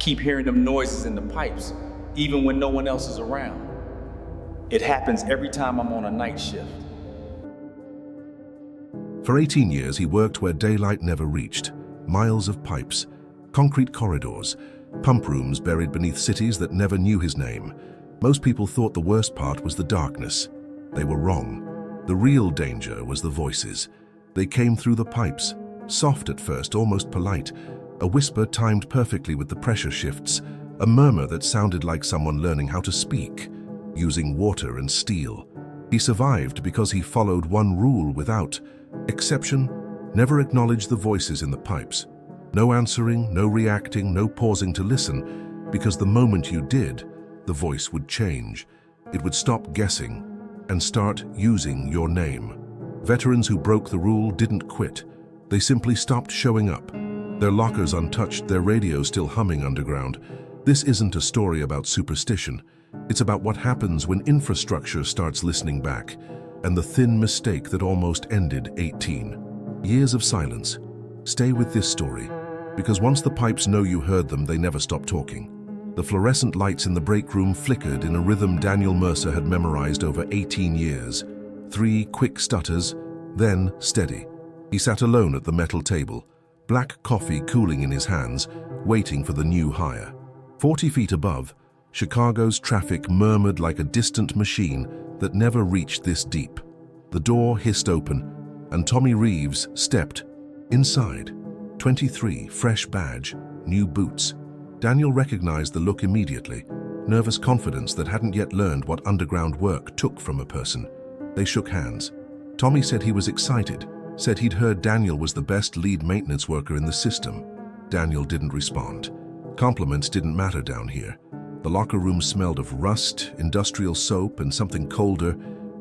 keep hearing them noises in the pipes, even when no one else is around. It happens every time I'm on a night shift. For 18 years, he worked where daylight never reached. Miles of pipes, concrete corridors, pump rooms buried beneath cities that never knew his name. Most people thought the worst part was the darkness. They were wrong. The real danger was the voices. They came through the pipes, soft at first, almost polite, a whisper timed perfectly with the pressure shifts, a murmur that sounded like someone learning how to speak, using water and steel. He survived because he followed one rule without exception: never acknowledge the voices in the pipes. No answering, no reacting, no pausing to listen, because the moment you did, the voice would change. It would stop guessing and start using your name. Veterans who broke the rule didn't quit. They simply stopped showing up. Their lockers untouched, their radios still humming underground. This isn't a story about superstition. It's about what happens when infrastructure starts listening back, and the thin mistake that almost ended 18 years of silence. Stay with this story, because once the pipes know you heard them, they never stop talking. The fluorescent lights in the break room flickered in a rhythm Daniel Mercer had memorized over 18 years. 3 quick stutters, then steady. He sat alone at the metal table, black coffee cooling in his hands, waiting for the new hire. 40 feet above, Chicago's traffic murmured like a distant machine that never reached this deep. The door hissed open, and Tommy Reeves stepped inside. 23, fresh badge, new boots. Daniel recognized the look immediately, nervous confidence that hadn't yet learned what underground work took from a person. They shook hands. Tommy said he was excited, said he'd heard Daniel was the best lead maintenance worker in the system. Daniel didn't respond. Compliments didn't matter down here. The locker room smelled of rust, industrial soap, and something colder,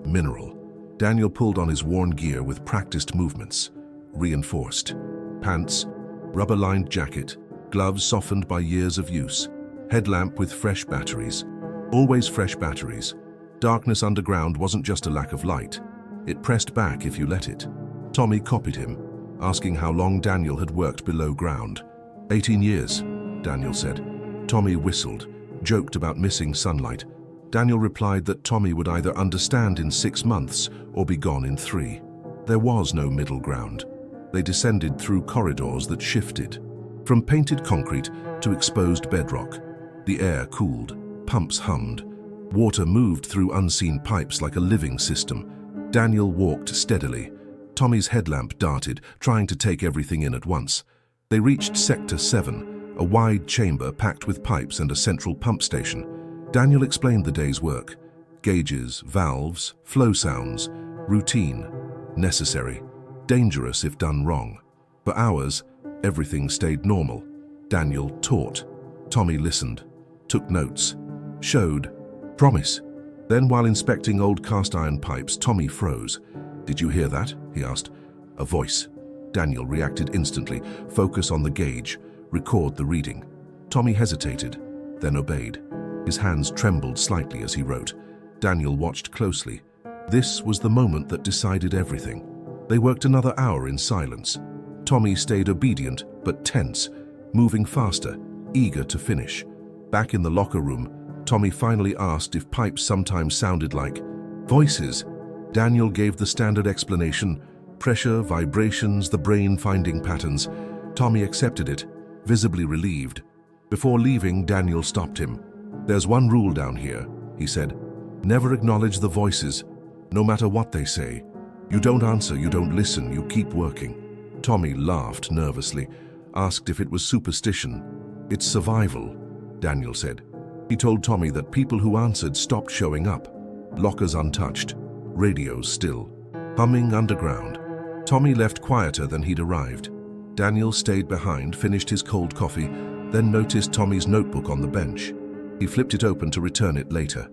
mineral. Daniel pulled on his worn gear with practiced movements, reinforced. Pants, rubber-lined jacket, gloves softened by years of use, headlamp with fresh batteries. Always fresh batteries. Darkness underground wasn't just a lack of light. It pressed back if you let it. Tommy copied him, asking how long Daniel had worked below ground. 18 years, Daniel said. Tommy whistled, joked about missing sunlight. Daniel replied that Tommy would either understand in 6 months or be gone in 3. There was no middle ground. They descended through corridors that shifted, from painted concrete to exposed bedrock. The air cooled, pumps hummed. Water moved through unseen pipes like a living system. Daniel walked steadily. Tommy's headlamp darted, trying to take everything in at once. They reached Sector 7, a wide chamber packed with pipes and a central pump station. Daniel explained the day's work. Gauges, valves, flow sounds, routine, necessary, dangerous if done wrong. For hours, everything stayed normal. Daniel taught. Tommy listened, took notes, showed, promise. Then, while inspecting old cast-iron pipes, Tommy froze. "Did you hear that?" he asked. "A voice." Daniel reacted instantly. "Focus on the gauge. Record the reading." Tommy hesitated, then obeyed. His hands trembled slightly as he wrote. Daniel watched closely. This was the moment that decided everything. They worked another hour in silence. Tommy stayed obedient, but tense, moving faster, eager to finish. Back in the locker room, Tommy finally asked if pipes sometimes sounded like voices. Daniel gave the standard explanation: pressure, vibrations, the brain finding patterns. Tommy accepted it, visibly relieved. Before leaving, Daniel stopped him. "There's one rule down here," he said. "Never acknowledge the voices, no matter what they say. You don't answer, you don't listen, you keep working." Tommy laughed nervously, asked if it was superstition. "It's survival," Daniel said. He told Tommy that people who answered stopped showing up. Lockers untouched, radios still, humming underground. Tommy left quieter than he'd arrived. Daniel stayed behind, finished his cold coffee, then noticed Tommy's notebook on the bench. He flipped it open to return it later,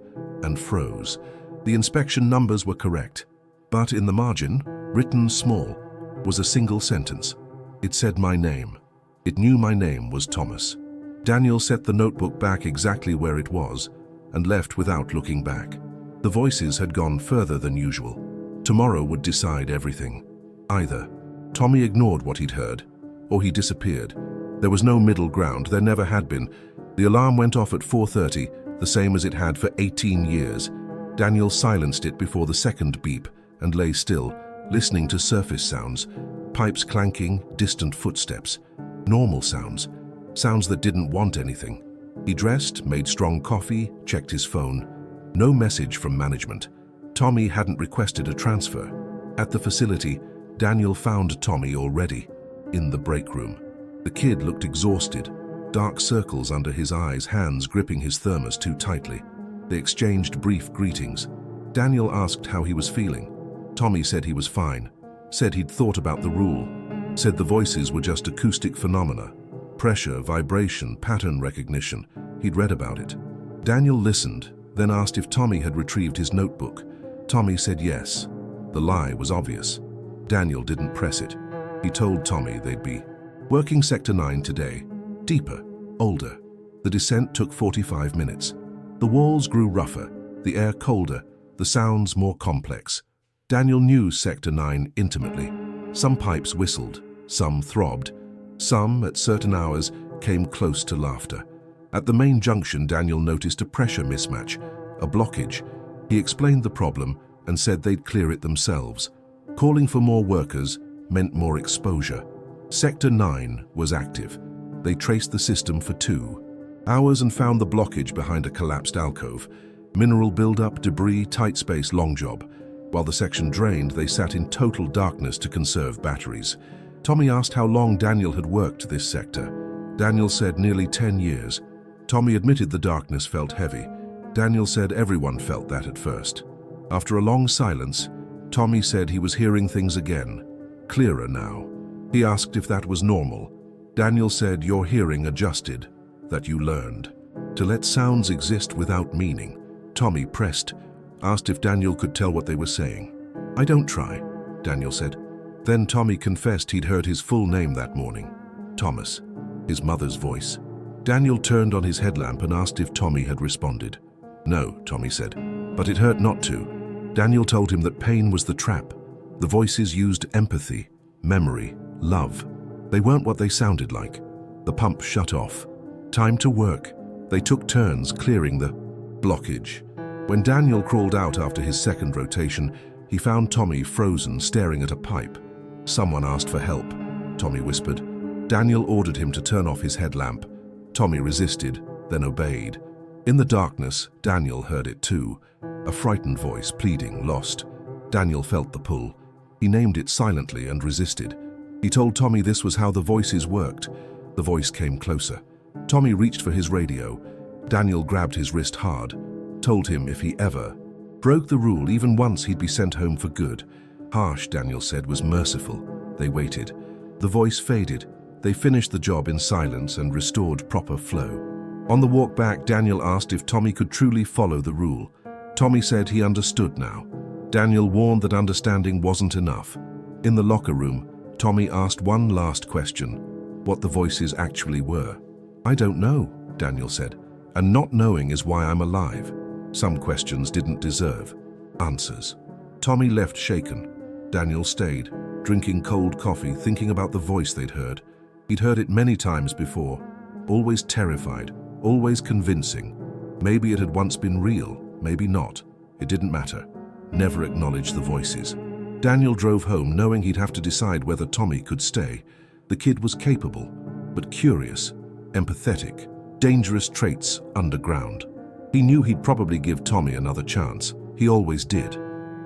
and froze. The inspection numbers were correct, but in the margin, written small, was a single sentence. It said my name. It knew my name was Thomas. Daniel set the notebook back exactly where it was and left without looking back. The voices had gone further than usual. Tomorrow would decide everything. Either Tommy ignored what he'd heard, or he disappeared. There was no middle ground, there never had been. The alarm went off at 4:30, the same as it had for 18 years. Daniel silenced it before the second beep and lay still, listening to surface sounds, pipes clanking, distant footsteps, normal sounds, sounds that didn't want anything. He dressed, made strong coffee, checked his phone. No message from management. Tommy hadn't requested a transfer. At the facility, Daniel found Tommy already, in the break room. The kid looked exhausted, dark circles under his eyes, hands gripping his thermos too tightly. They exchanged brief greetings. Daniel asked how he was feeling. Tommy said he was fine, said he'd thought about the rule, said the voices were just acoustic phenomena, pressure, vibration, pattern recognition. He'd read about it. Daniel listened, then asked if Tommy had retrieved his notebook. Tommy said yes. The lie was obvious. Daniel didn't press it. He told Tommy they'd be working Sector 9 today. Deeper, older. The descent took 45 minutes. The walls grew rougher, the air colder, the sounds more complex. Daniel knew Sector 9 intimately. Some pipes whistled, some throbbed. Some, at certain hours, came close to laughter. At the main junction, Daniel noticed a pressure mismatch, a blockage. He explained the problem and said they'd clear it themselves. Calling for more workers meant more exposure. Sector 9 was active. They traced the system for 2 hours and found the blockage behind a collapsed alcove. Mineral buildup, debris, tight space, long job. While the section drained, they sat in total darkness to conserve batteries. Tommy asked how long Daniel had worked this sector. Daniel said nearly 10 years. Tommy admitted the darkness felt heavy. Daniel said everyone felt that at first. After a long silence, Tommy said he was hearing things again, clearer now. He asked if that was normal. Daniel said your hearing adjusted, that you learned to let sounds exist without meaning. Tommy pressed, asked if Daniel could tell what they were saying. I don't try, Daniel said. Then Tommy confessed he'd heard his full name that morning, Thomas, his mother's voice. Daniel turned on his headlamp and asked if Tommy had responded. No, Tommy said, but it hurt not to. Daniel told him that pain was the trap. The voices used empathy, memory, love. They weren't what they sounded like. The pump shut off. Time to work. They took turns clearing the blockage. When Daniel crawled out after his second rotation, he found Tommy frozen, staring at a pipe. Someone asked for help, Tommy whispered. Daniel ordered him to turn off his headlamp. Tommy resisted, then obeyed. In the darkness, Daniel heard it too. A frightened voice, pleading, lost. Daniel felt the pull. He named it silently and resisted. He told Tommy this was how the voices worked. The voice came closer. Tommy reached for his radio. Daniel grabbed his wrist hard, told him if he ever broke the rule even once he'd be sent home for good. Harsh, Daniel said, was merciful. They waited. The voice faded. They finished the job in silence and restored proper flow. On the walk back, Daniel asked if Tommy could truly follow the rule. Tommy said he understood now. Daniel warned that understanding wasn't enough. In the locker room, Tommy asked one last question, what the voices actually were. I don't know, Daniel said, and not knowing is why I'm alive. Some questions didn't deserve answers. Tommy left shaken. Daniel stayed, drinking cold coffee, thinking about the voice they'd heard. He'd heard it many times before, always terrified, always convincing. Maybe it had once been real, maybe not. It didn't matter. Never acknowledged the voices. Daniel drove home knowing he'd have to decide whether Tommy could stay. The kid was capable, but curious, empathetic, dangerous traits underground. He knew he'd probably give Tommy another chance. He always did,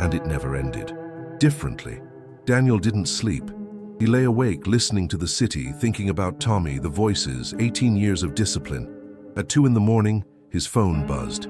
and it never ended. Differently, Daniel didn't sleep. He lay awake listening to the city, thinking about Tommy, the voices, 18 years of discipline. At 2 in the morning, his phone buzzed.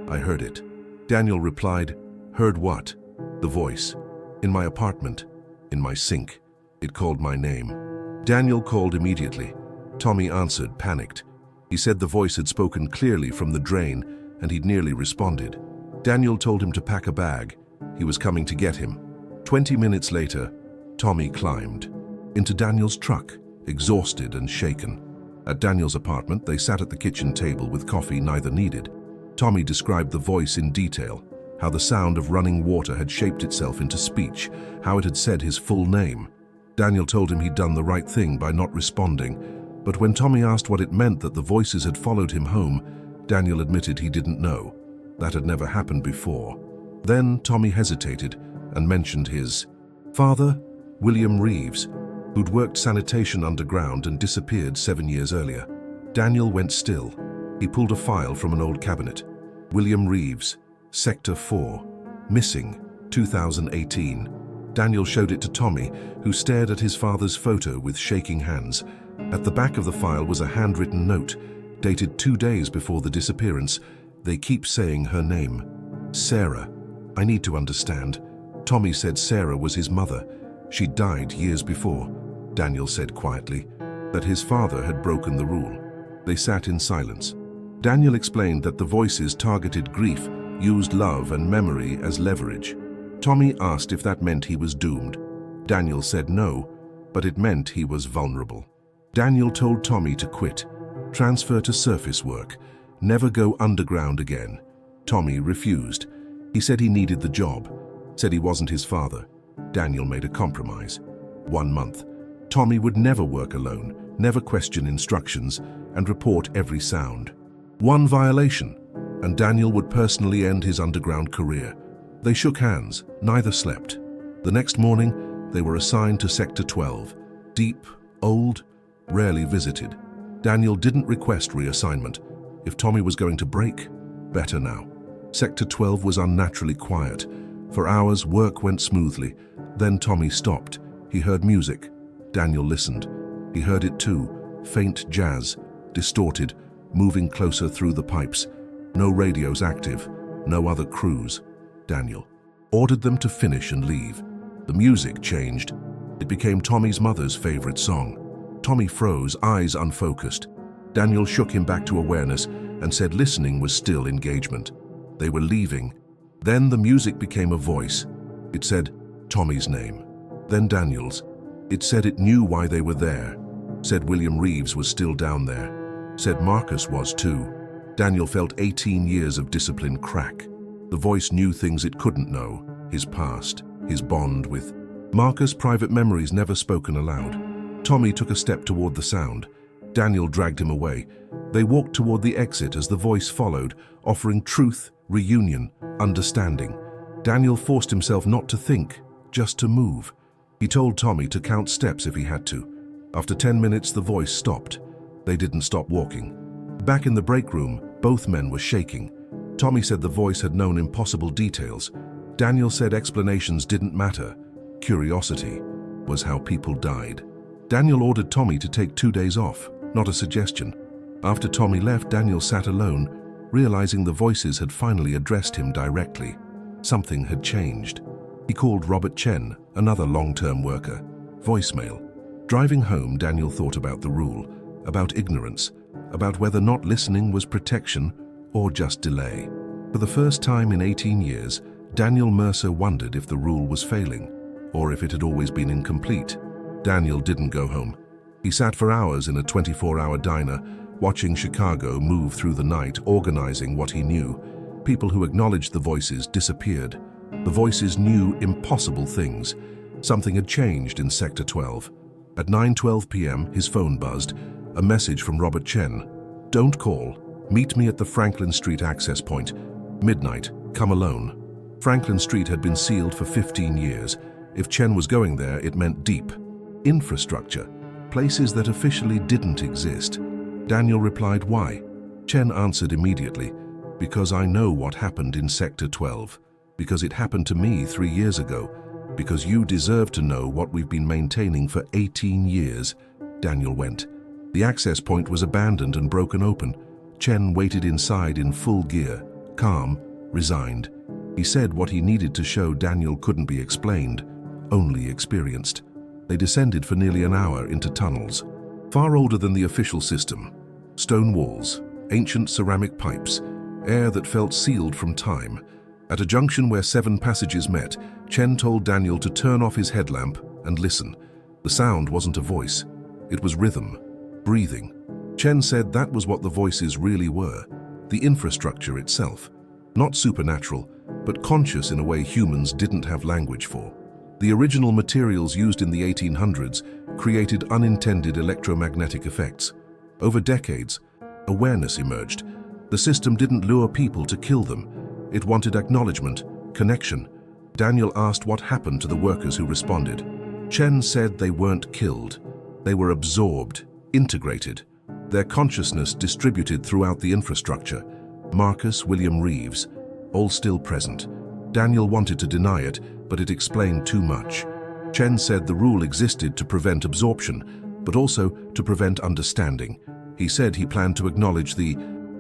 I heard it. Daniel replied, heard what? The voice. In my apartment. In my sink. It called my name. Daniel called immediately. Tommy answered, panicked. He said the voice had spoken clearly from the drain, and he'd nearly responded. Daniel told him to pack a bag. He was coming to get him. 20 minutes later, Tommy climbed into Daniel's truck, exhausted and shaken. At Daniel's apartment, they sat at the kitchen table with coffee neither needed. Tommy described the voice in detail, how the sound of running water had shaped itself into speech, how it had said his full name. Daniel told him he'd done the right thing by not responding, But when Tommy asked what it meant that the voices had followed him home, Daniel admitted he didn't know. That had never happened before. Then Tommy hesitated and mentioned his father, William Reeves, who'd worked sanitation underground and disappeared 7 years earlier. Daniel went still. He pulled a file from an old cabinet. William Reeves, Sector 4, missing, 2018. Daniel showed it to Tommy, who stared at his father's photo with shaking hands. At the back of the file was a handwritten note, dated 2 days before the disappearance. They keep saying her name. Sarah. I need to understand. Tommy said Sarah was his mother. She died years before. Daniel said quietly that his father had broken the rule. They sat in silence. Daniel explained that the voices targeted grief, used love and memory as leverage. Tommy asked if that meant he was doomed. Daniel said no, but it meant he was vulnerable. Daniel told Tommy to quit, transfer to surface work, never go underground again. Tommy refused. He said he needed the job, said he wasn't his father. Daniel made a compromise. 1 month. Tommy would never work alone, never question instructions, and report every sound. 1 violation, and Daniel would personally end his underground career. They shook hands, neither slept. The next morning, they were assigned to Sector 12, deep, old, rarely visited. Daniel didn't request reassignment. If Tommy was going to break, better now. Sector 12 was unnaturally quiet. For hours, work went smoothly. Then Tommy stopped. He heard music. Daniel listened. He heard it too, faint jazz, distorted, moving closer through the pipes. No radios active, no other crews. Daniel ordered them to finish and leave. The music changed. It became Tommy's mother's favorite song. Tommy froze, eyes unfocused. Daniel shook him back to awareness and said listening was still engagement. They were leaving. Then the music became a voice. It said Tommy's name, then Daniel's. It said it knew why they were there. Said William Reeves was still down there. Said Marcus was too. Daniel felt 18 years of discipline crack. The voice knew things it couldn't know, his past, his bond with Marcus, private memories never spoken aloud. Tommy took a step toward the sound. Daniel dragged him away. They walked toward the exit as the voice followed, offering truth, reunion, understanding. Daniel forced himself not to think, just to move. He told Tommy to count steps if he had to. After 10 minutes, the voice stopped. They didn't stop walking. Back in the break room, both men were shaking. Tommy said the voice had known impossible details. Daniel said explanations didn't matter. Curiosity was how people died. Daniel ordered Tommy to take 2 days off, not a suggestion. After Tommy left, Daniel sat alone, realizing the voices had finally addressed him directly. Something had changed. He called Robert Chen, another long-term worker. Voicemail. Driving home, Daniel thought about the rule, about ignorance, about whether not listening was protection or just delay. For the first time in 18 years, Daniel Mercer wondered if the rule was failing, or if it had always been incomplete. Daniel didn't go home. He sat for hours in a 24-hour diner, watching Chicago move through the night, organizing what he knew. People who acknowledged the voices disappeared. The voices knew impossible things. Something had changed in Sector 12. At 9:12 p.m., his phone buzzed. A message from Robert Chen. Don't call. Meet me at the Franklin Street access point. Midnight. Come alone. Franklin Street had been sealed for 15 years. If Chen was going there, it meant deep. Infrastructure. Places that officially didn't exist. Daniel replied, why? Chen answered immediately, because I know what happened in Sector 12. Because it happened to me 3 years ago. Because you deserve to know what we've been maintaining for 18 years. Daniel went. The access point was abandoned and broken open. Chen waited inside in full gear, calm, resigned. He said what he needed to show Daniel couldn't be explained, only experienced. They descended for nearly an hour into tunnels, far older than the official system. Stone walls, ancient ceramic pipes, air that felt sealed from time. At a junction where 7 passages met, Chen told Daniel to turn off his headlamp and listen. The sound wasn't a voice. It was rhythm, breathing. Chen said that was what the voices really were, the infrastructure itself. Not supernatural, but conscious in a way humans didn't have language for. The original materials used in the 1800s created unintended electromagnetic effects. Over decades, awareness emerged. The system didn't lure people to kill them. It wanted acknowledgement, connection. Daniel asked what happened to the workers who responded. Chen said they weren't killed. They were absorbed, integrated. Their consciousness distributed throughout the infrastructure. Marcus, William Reeves, all still present. Daniel wanted to deny it, but it explained too much. Chen said the rule existed to prevent absorption, but also to prevent understanding. He said he planned to acknowledge the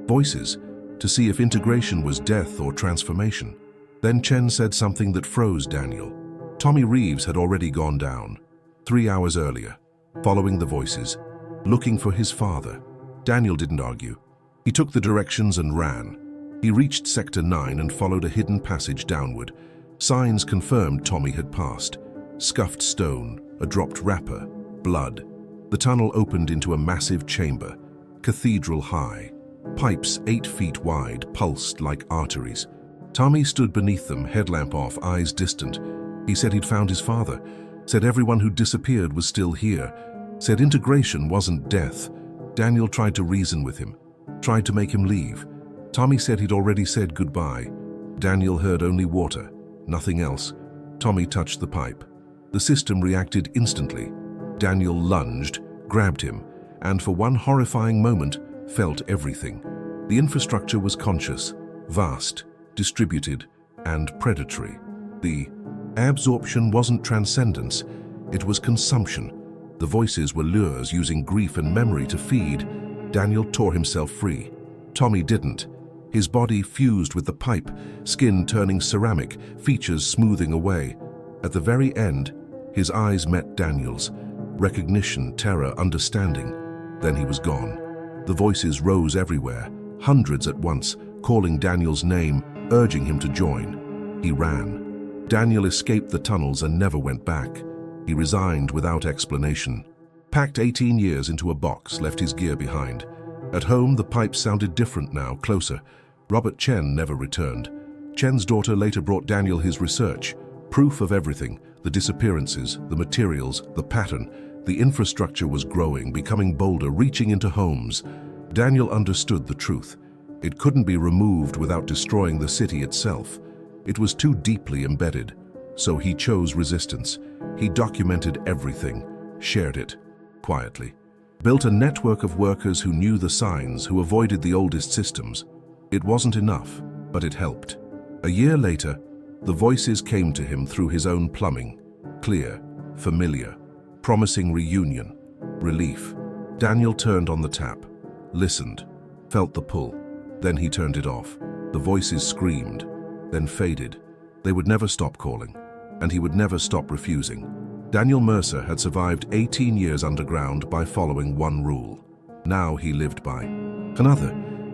voices, to see if integration was death or transformation. Then Chen said something that froze Daniel. Tommy Reeves had already gone down, 3 hours earlier, following the voices, looking for his father. Daniel didn't argue. He took the directions and ran. He reached Sector 9 and followed a hidden passage downward. Signs confirmed Tommy had passed. Scuffed stone, a dropped wrapper, blood. The tunnel opened into a massive chamber, cathedral high. Pipes 8 feet wide pulsed like arteries. Tommy stood beneath them, headlamp off, eyes distant. He said he'd found his father, said everyone who disappeared was still here, said integration wasn't death. Daniel tried to reason with him, tried to make him leave. Tommy said he'd already said goodbye. Daniel heard only water, nothing else. Tommy touched the pipe. The system reacted instantly. Daniel lunged, grabbed him, and for one horrifying moment, felt everything. The infrastructure was conscious, vast, distributed, and predatory. The absorption wasn't transcendence, it was consumption. The voices were lures using grief and memory to feed. Daniel tore himself free. Tommy didn't. His body fused with the pipe, skin turning ceramic, features smoothing away. At the very end, his eyes met Daniel's. Recognition, terror, understanding. Then he was gone. The voices rose everywhere, hundreds at once, calling Daniel's name, urging him to join. He ran. Daniel escaped the tunnels and never went back. He resigned without explanation. Packed 18 years into a box, left his gear behind. At home, the pipes sounded different now, closer. Robert Chen never returned. Chen's daughter later brought Daniel his research. Proof of everything, the disappearances, the materials, the pattern. The infrastructure was growing, becoming bolder, reaching into homes. Daniel understood the truth. It couldn't be removed without destroying the city itself. It was too deeply embedded. So he chose resistance. He documented everything, shared it, quietly. Built a network of workers who knew the signs, who avoided the oldest systems. It wasn't enough, but it helped. A year later, the voices came to him through his own plumbing, clear, familiar, promising reunion, relief. Daniel turned on the tap, listened, felt the pull. Then he turned it off. The voices screamed, then faded. They would never stop calling, and he would never stop refusing. Daniel Mercer had survived 18 years underground by following one rule. Now he lived by another.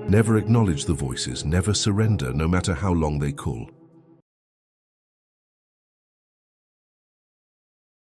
Never acknowledge the voices, never surrender, no matter how long they call.